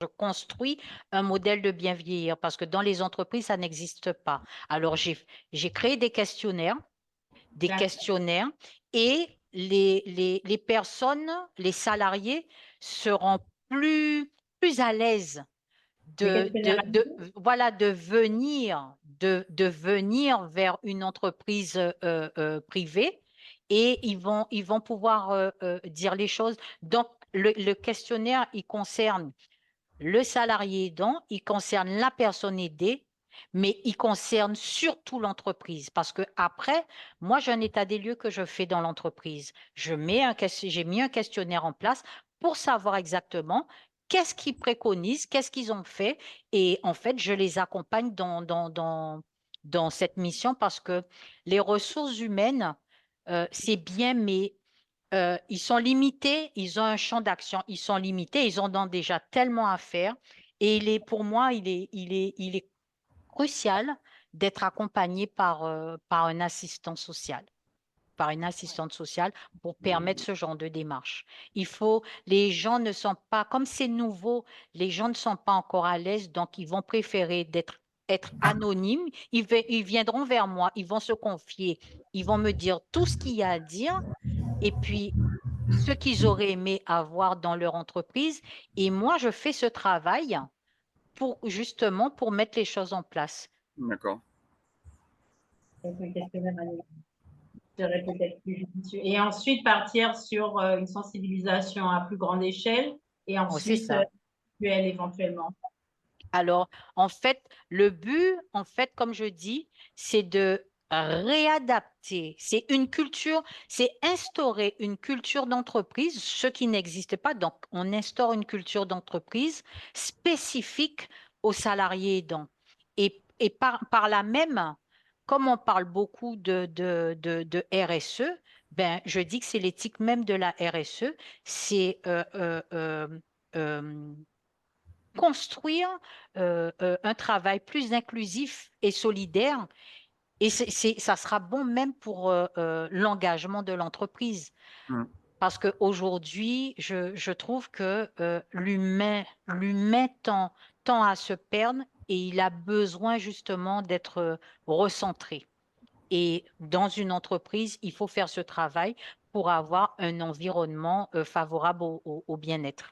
je construis un modèle de bien vieillir parce que dans les entreprises, ça n'existe pas. Alors, j'ai créé des D'accord. questionnaires et les personnes, les salariés seront plus à l'aise Des questionnaires voilà, de venir vers une entreprise privée et ils vont pouvoir dire les choses. Donc, le questionnaire, il concerne le salarié aidant, il concerne la personne aidée, mais il concerne surtout l'entreprise. Parce que après, moi, j'ai un état des lieux que je fais dans l'entreprise. J'ai mis un questionnaire en place pour savoir exactement qu'est-ce qu'ils préconisent, qu'est-ce qu'ils ont fait. Et en fait, je les accompagne dans cette mission parce que les ressources humaines, c'est bien, mais ils sont limités, ils ont un champ d'action, ils sont limités, ils en ont déjà tellement à faire. Et pour moi, il est crucial d'être accompagné par un assistant social, par une assistante sociale pour permettre ce genre de démarche. Les gens ne sont pas, comme c'est nouveau, les gens ne sont pas encore à l'aise, donc ils vont préférer être anonymes. Ils viendront vers moi, ils vont se confier, ils vont me dire tout ce qu'il y a à dire. Et puis, ce qu'ils auraient aimé avoir dans leur entreprise. Et moi, je fais ce travail pour justement pour mettre les choses en place. D'accord. Donc, un questionnaire anonyme serait peut-être plus judicieux. Et ensuite, partir sur une sensibilisation à plus grande échelle et Oh, c'est ensuite, ça. mutuelle éventuellement. Alors, en fait, le but, en fait, comme je dis, c'est de réadapter. C'est une culture, c'est instaurer une culture d'entreprise, ce qui n'existe pas. Donc, on instaure une culture d'entreprise spécifique aux salariés aidants. Et par là même, comme on parle beaucoup de RSE, ben, je dis que c'est l'éthique même de la RSE, c'est euh, construire un travail plus inclusif et solidaire. Et ça sera bon même pour l'engagement de l'entreprise. Mm. Parce qu'aujourd'hui, je trouve que l'humain tend à se perdre et il a besoin justement d'être recentré. Et dans une entreprise, il faut faire ce travail pour avoir un environnement favorable au bien-être.